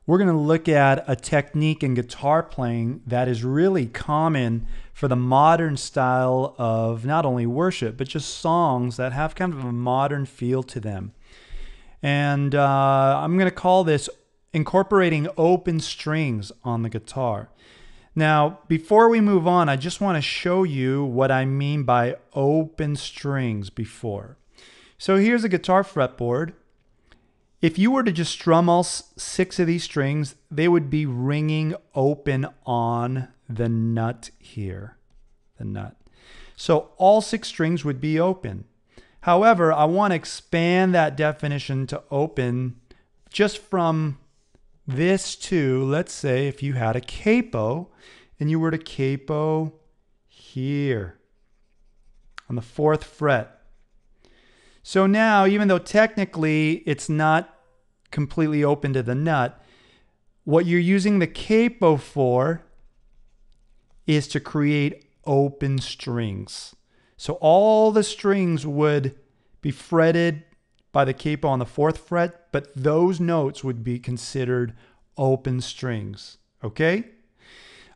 we're going to look at a technique in guitar playing that is really common for the modern style of not only worship, but just songs that have kind of a modern feel to them. And I'm going to call this incorporating open strings on the guitar. Now, before we move on, I just want to show you what I mean by open strings before. So here's a guitar fretboard. If you were to just strum all 6 of these strings, they would be ringing open on the nut here, the nut. So all 6 strings would be open. However, I want to expand that definition to open just from this to, let's say if you had a capo and you were to capo here on the 4th fret. So now, even though technically it's not completely open to the nut, what you're using the capo for is to create open strings. So all the strings would be fretted by the capo on the 4th fret, but those notes would be considered open strings. Okay?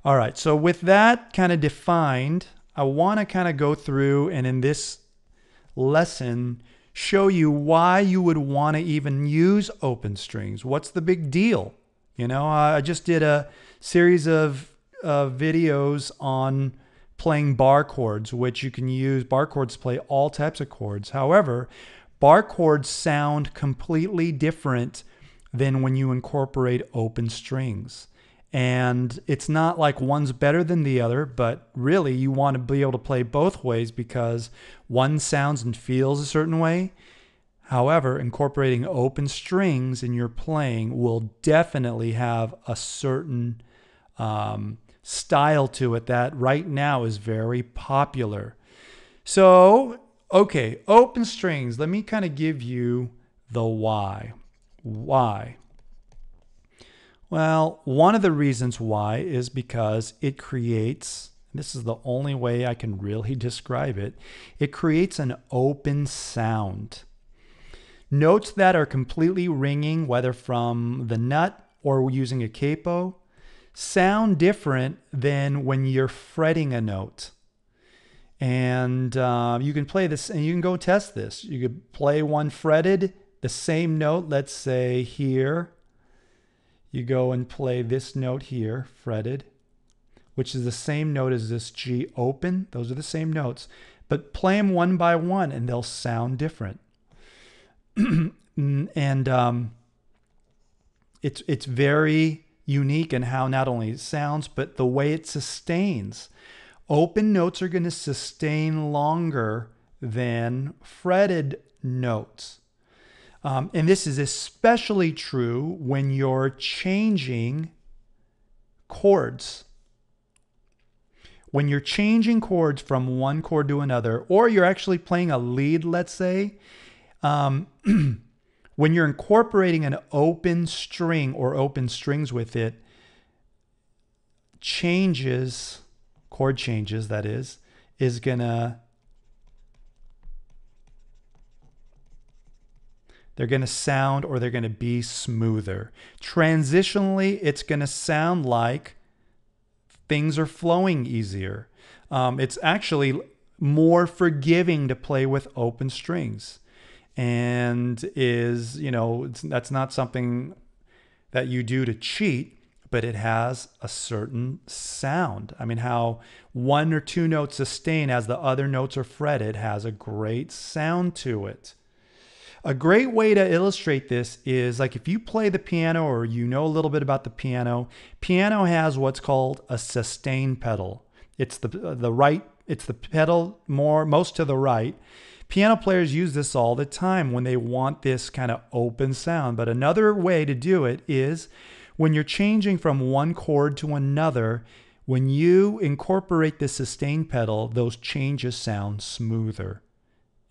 All right, so with that kind of defined, I want to kind of go through and in this lesson show you why you would want to even use open strings. What's the big deal? You know, I just did a series of videos on playing bar chords, which you can use bar chords to play all types of chords. However, bar chords sound completely different than when you incorporate open strings. And it's not like one's better than the other, but really you want to be able to play both ways because one sounds and feels a certain way. However, incorporating open strings in your playing will definitely have a certain style to it that right now is very popular. So, okay, open strings. Let me kind of give you the why. Why? Well, one of the reasons why is because it creates, this is the only way I can really describe it, it creates an open sound. Notes that are completely ringing, whether from the nut or using a capo, sound different than when you're fretting a note. And you can play this, and you can go test this. You could play one fretted, the same note, let's say here. You go and play this note here, fretted, which is the same note as this G open. Those are the same notes. But play them one by one, and they'll sound different. And it's very unique in how not only it sounds, but the way it sustains. Open notes are going to sustain longer than fretted notes. And this is especially true when you're changing chords. When you're changing chords from one chord to another, or you're actually playing a lead, let's say, when you're incorporating an open string or open strings with it, changes, chord changes, that is gonna, they're gonna sound or they're gonna be smoother. Transitionally, it's gonna sound like things are flowing easier. It's actually more forgiving to play with open strings. And is, you know, that's not something that you do to cheat, but it has a certain sound. I mean, how 1 or 2 notes sustain as the other notes are fretted has a great sound to it. A great way to illustrate this is like if you play the piano or you know a little bit about the piano, piano has what's called a sustain pedal. It's it's the pedal most to the right. Piano players use this all the time when they want this kind of open sound. But another way to do it is when you're changing from one chord to another, when you incorporate the sustain pedal, those changes sound smoother.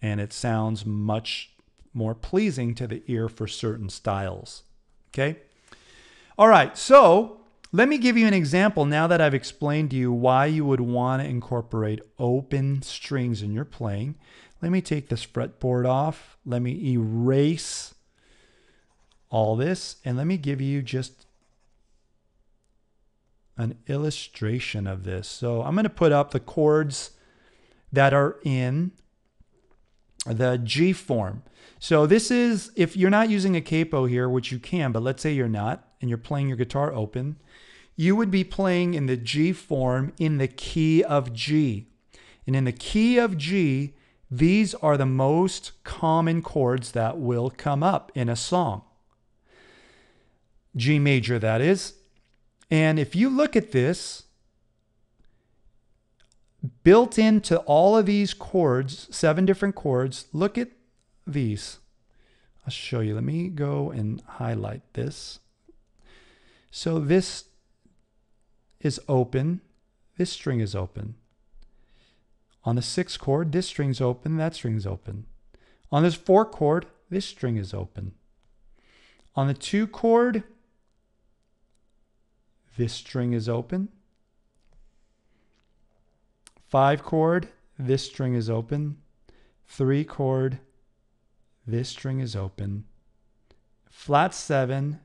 And it sounds much more pleasing to the ear for certain styles. Okay? All right, so let me give you an example now that I've explained to you why you would want to incorporate open strings in your playing. Let me take this fretboard off. Let me erase all this, and let me give you just an illustration of this. So I'm going to put up the chords that are in the G form. So this is, if you're not using a capo here, which you can, but let's say you're not, and you're playing your guitar open, you would be playing in the G form in the key of G. And in the key of G, these are the most common chords that will come up in a song. G major, that is. And if you look at this, built into all of these chords, 7 different chords, look at these. I'll show you. Let me go and highlight this. So this is open. This string is open. On the 6th chord, this string's open, that string's open. On this 4 chord, this string is open. On the 2 chord, this string is open. 5 chord, this string is open. 3 chord, this string is open. Flat 7,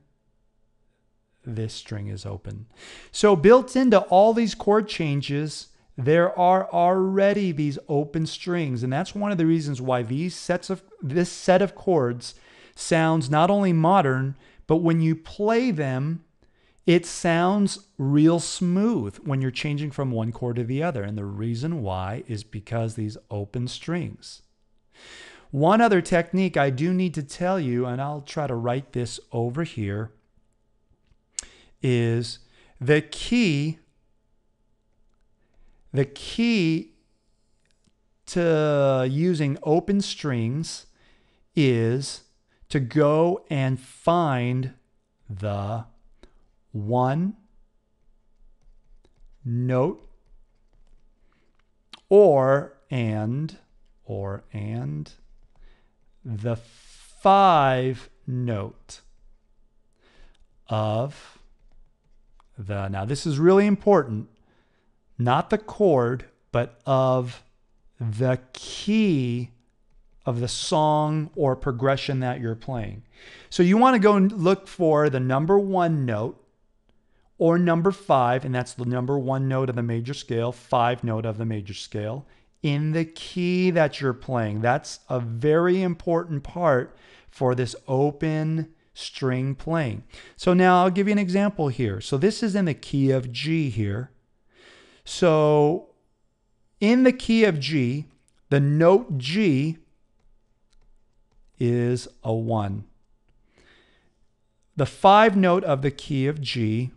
this string is open. So built into all these chord changes, there are already these open strings. And that's one of the reasons why this set of chords sounds not only modern, but when you play them, it sounds real smooth when you're changing from one chord to the other. And the reason why is because these open strings. One other technique I do need to tell you, and I'll try to write this over here, is the key to using open strings is to go and find the one note or the 5 note of the, now this is really important, not the chord, but of the key of the song or progression that you're playing. So you want to go and look for the number 1 note or number 5, and that's the number 1 note of the major scale, 5 note of the major scale, in the key that you're playing. That's a very important part for this open string playing. So now I'll give you an example here. So this is in the key of G here. So in the key of G, the note G is a 1. The 5 note of the key of G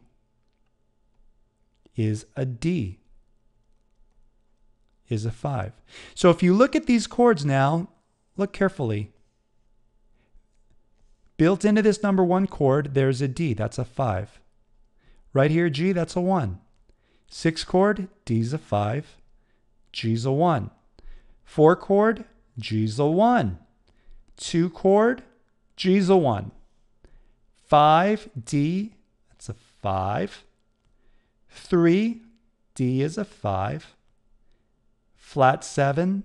is a D, is a 5. So if you look at these chords now, look carefully. Built into this number 1 chord, there's a D, that's a 5. Right here, G, that's a 1. 6 chord, D's a 5, G's a 1. 4 chord, G's a 1. 2 chord, G's a 1. 5, D, that's a 5. 3, D is a 5. Flat 7,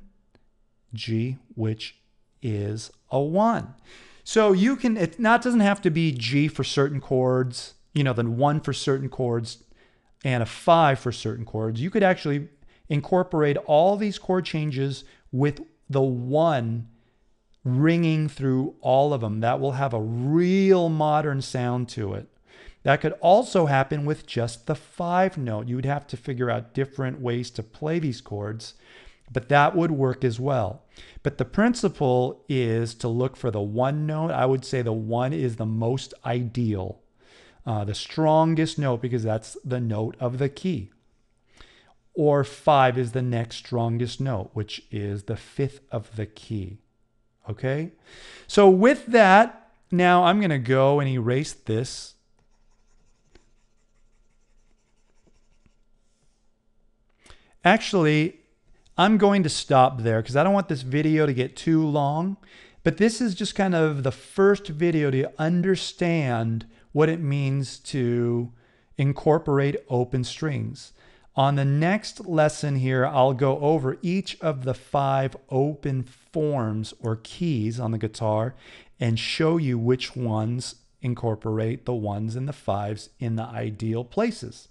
G, which is a 1. So you can, it doesn't have to be G for certain chords, then 1 for certain chords and a 5 for certain chords. You could actually incorporate all these chord changes with the 1 ringing through all of them. That will have a real modern sound to it. That could also happen with just the 5 note. You would have to figure out different ways to play these chords, but that would work as well. But the principle is to look for the 1 note. I would say the 1 is the most ideal, the strongest note, because that's the note of the key. Or 5 is the next strongest note, which is the 5th of the key. Okay? So with that, now I'm going to go and erase this. Actually, I'm going to stop there because I don't want this video to get too long. But this is just kind of the first video to understand what it means to incorporate open strings. On the next lesson here, I'll go over each of the 5 open forms or keys on the guitar and show you which ones incorporate the 1s and the 5s in the ideal places.